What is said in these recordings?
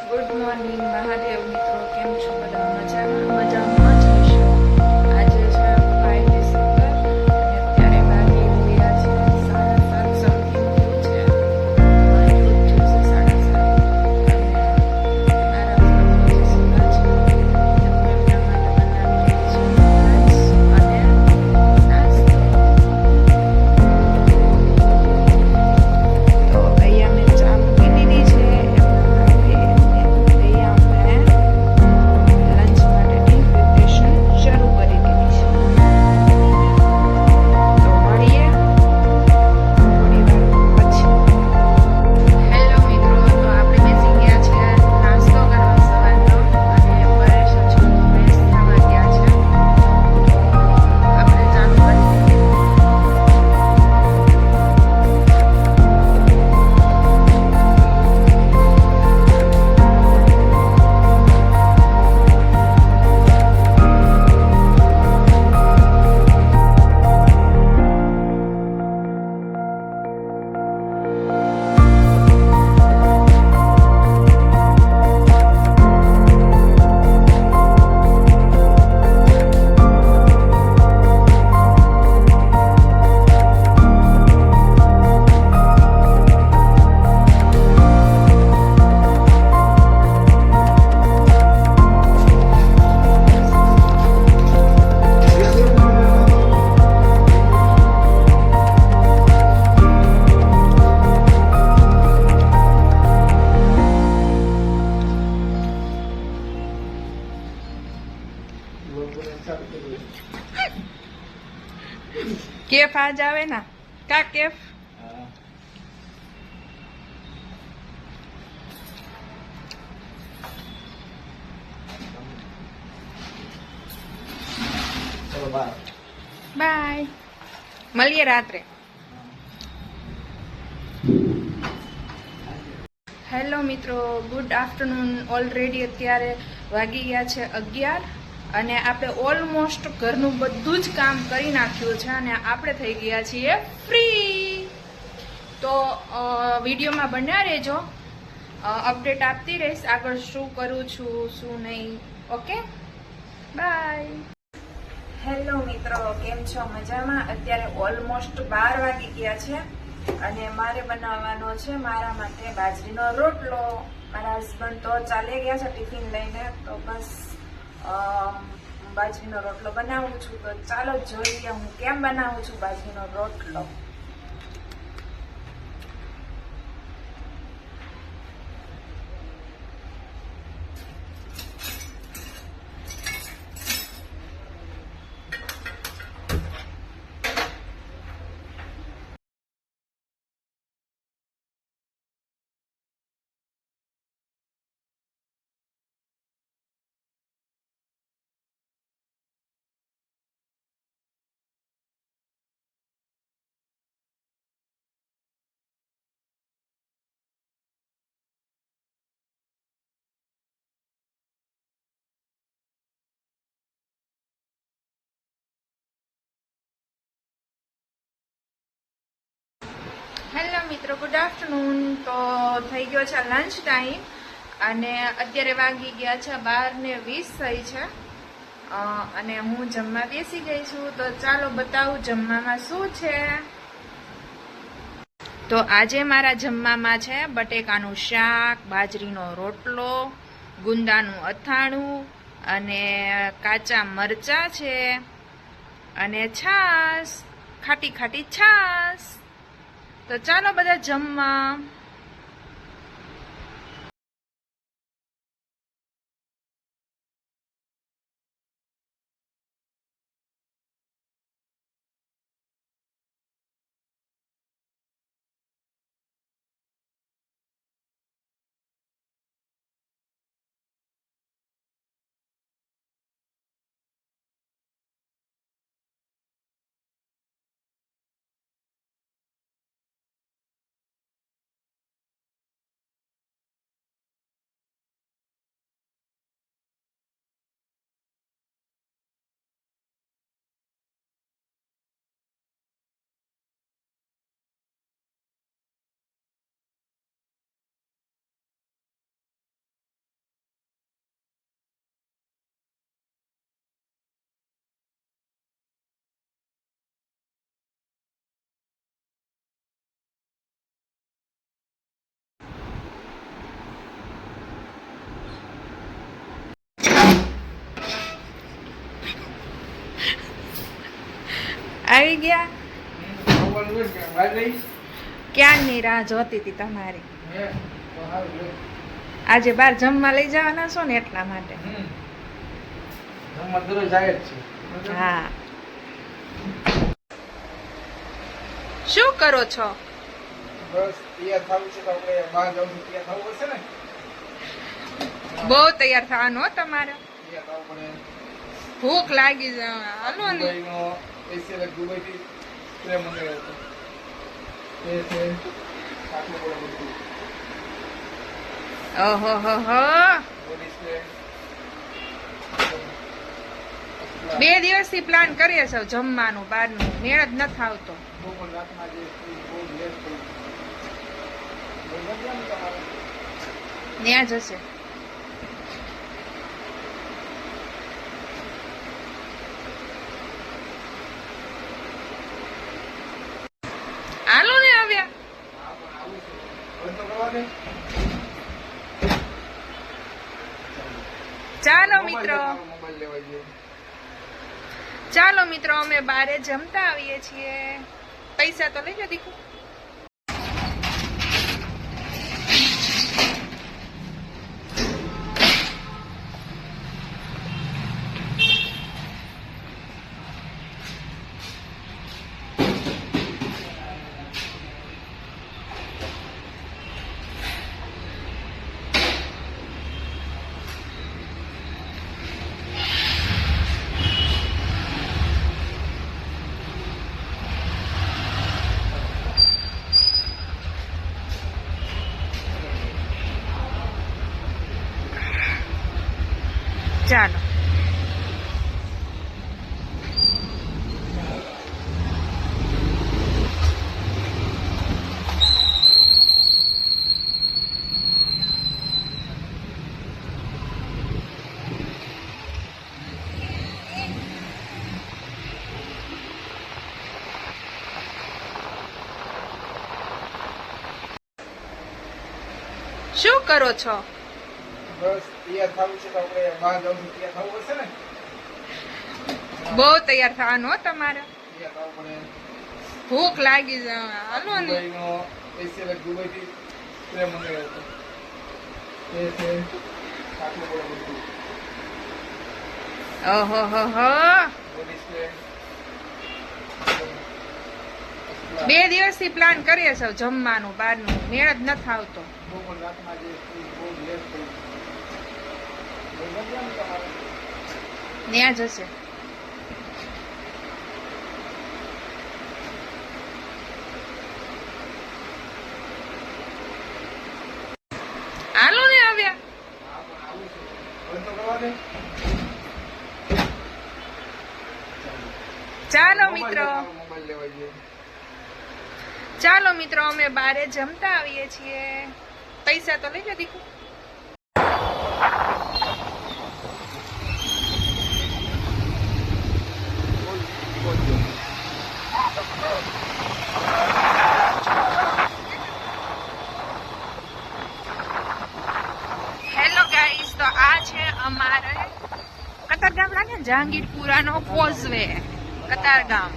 Good morning Mahadev મિત્રો, કેમ છો બધા? મજામાં જ હશો. આજે છે 5 ડિસેમ્બર અને અત્યારે વાગી રહ્યા છે 7:30 સમથિંગ થયું છે. એટલું જ થયું છે 7:30. અને મારા હસબન્ડ જે સુતા છે હું એમના માટે બનાવી રહી છું લંચ અને નાસ્તો. તો અહીંયા મેં ચા મૂકી દીધી છે. કેફ આજ આવે ના કા કેફ બાય, મળીએ રાત્રે. હેલો મિત્રો, ગુડ આફ્ટરનૂન. ઓલરેડી અત્યારે વાગી ગયા છે 11 અને આપણે ઓલમોસ્ટ ઘરનું બધું જ કામ કરી નાખ્યું છે અને આપણે થઈ ગયા છીએ ફ્રી. તો વિડીયોમાં બન્યા રહેજો, અપડેટ આપતી રહીશ આગળ શું કરું છું શું નહીં. Okay, by. હેલો મિત્રો, કેમ છો? મજામાં? અત્યારે ઓલમોસ્ટ 12 વાગી ગયા છે અને મારે બનાવવાનો છે મારા માટે બાજરીનો રોટલો. મારા હસબન્ડ તો ચાલી ગયા છે ટિફિન લઈને, તો બસ બાજરીનો રોટલો બનાવું છું. તો ચાલો જોઈએ હું કેમ બનાવું છું બાજરીનો રોટલો. હેલો મિત્રો, ગુડ આફ્ટરનૂન. તો થઈ ગયો છે લંચ ટાઈમ અને અત્યારે વાગી ગયા છે 12:20 થઈ છે અને હું જમવા બેસી ગઈ છું. તો ચાલો બતાવું જમવામાં શું છે. તો આજે મારા જમવામાં છે બટેકાનું શાક, બાજરીનો રોટલો, ગુંદાનું અથાણું અને કાચા મરચાં છે અને છાશ, ખાટી ખાટી છાશ. તો ચાલો બધા જમવા. આવી ગયા? ક્યારની રાહ જોતી હતી તમારી. આજે બાર જમવા લઈ જવાના છો ને એટલા માટે. હા. શું કરો છો? બસ તૈયાર થવું છે તો આપણે બહાર જવું છે, તૈયાર થવું પડશે ને. બહુ તૈયાર થવાનું હો તમારે. તૈયાર થવું પડે. ભૂખ લાગી છે. હાલો ને. દુબઈનો સ્પેશિયલ દુબઈથી સ્પ્રે મંગાવ્યો હતો. એ છે આટલું બહુ બધું. ઓહો હો હો. Body spray. 2 દિવસથી પ્લાન કરીએ છો જમવાનું બહારનું, મેળ જ નથી આવતો. બહુ પણ રાતના જે બહુ લેટ થઈ ગયું. ત્યાં જશે. હાલો ને આવ્યા. હા પણ આવું છે. બંધ તો કરવા દે. ચાલો મિત્રો, મોબાઈલ લેવા જઈએ. ચાલો મિત્રો, અમે બારે જમતા આવીએ છીએ. પૈસા તો લઈ લો દીકુ. ચાલો. શું કરો છો? બસ તૈયાર થવું છે તો આપણે બહાર જવું છે, તૈયાર થવું પડશે ને. બહુ તૈયાર થવાનું હો તમારે. તૈયાર થવું પડે. ભૂખ લાગી છે. હાલો ને. દુબઈનો સ્પેશિયલ દુબઈથી સ્પ્રે મંગાવ્યો હતો. એ છે આટલું બહુ બધું. ઓહો હો હો. Body spray. 2 દિવસથી પ્લાન કરીએ છો જમવાનું બહારનું, મેળ જ નથી આવતો. બહુ પણ રાતના જે બહુ લેટ થઈ ગયું. ત્યાં જશે. હાલો ને આવ્યા. હા પણ આવું છે. બંધ તો કરવા દે. ચાલો મિત્રો, મોબાઈલ લેવા જઈએ. ચાલો મિત્રો, અમે બારે જમતા આવીએ છીએ. પૈસા તો લઈ લો દીકુ. હેલો ગાઈસ, તો આ છે અમારે કતારગામ લાગે ને, જહાંગીરપુરાનો કોઝવે. કતારગામ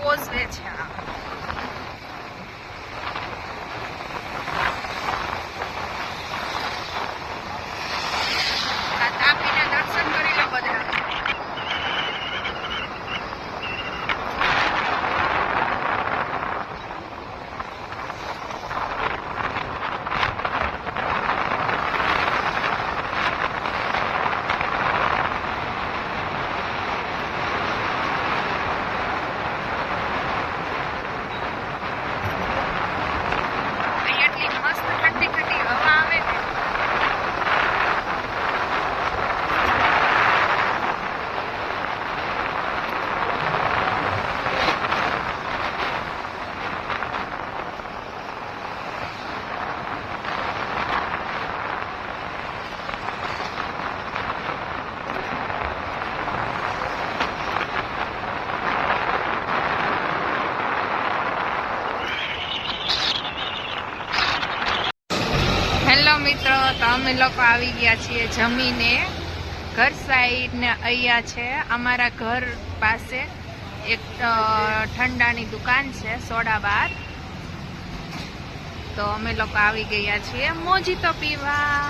કોઝવે છે આ. તાપીના દર્શન કરી લો બધા. હેલો મિત્રો, તો અમે લોકો આવી ગયા છીએ જમીને. ઘર સાઈડ ને અહીંયા છે અમારા ઘર પાસે એક ઠંડાની દુકાન છે સોડા બાર. તો અમે લોકો આવી ગયા છીએ મોજીતો પીવા.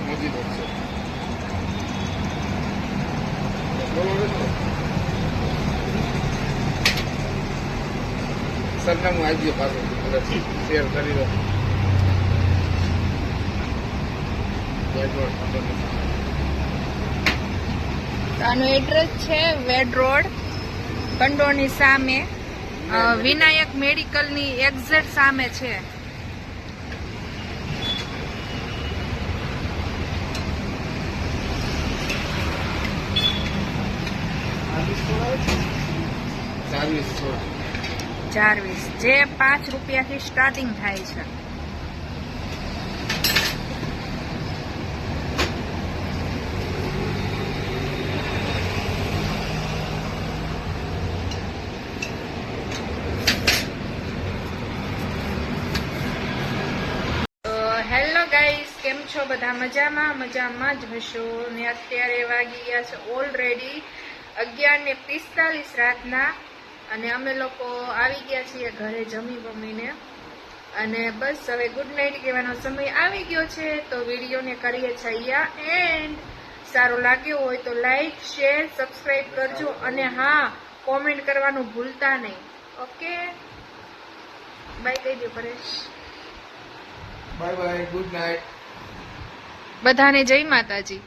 મોજીતો છે. સરનામું આવી ગયું પાછું શેર કરી દો. આનું એડ્રેસ છે વેડ રોડ કંડોની સામે વિનાયક મેડિકલની એક્ઝેક્ટ સામે છે. ચાર્વીસ જે 5 રૂપિયાથી સ્ટાર્ટિંગ થાય છે. હેલો ગાઈસ, કેમ છો બધા? મજામાં જ હશો ને. અત્યારે વાગી ગયા છે ઓલરેડી 11:45 રાતના અને અમે લોકો આવી ગયા છીએ ઘરે જમી બમીને અને બસ હવે ગુડ નાઇટ કહેવાનો સમય આવી ગયો છે. તો વિડીયોને કરીએ છીએ અહીંયા એન્ડ. સારો લાગ્યો હોય તો લાઈક શેર સબસ્ક્રાઈબ કરજો અને હા કોમેન્ટ કરવાનું ભૂલતા નહીં. ઓકે, બાય કહી દો Paresh. Bye bye, good night બધાને જય માતાજી.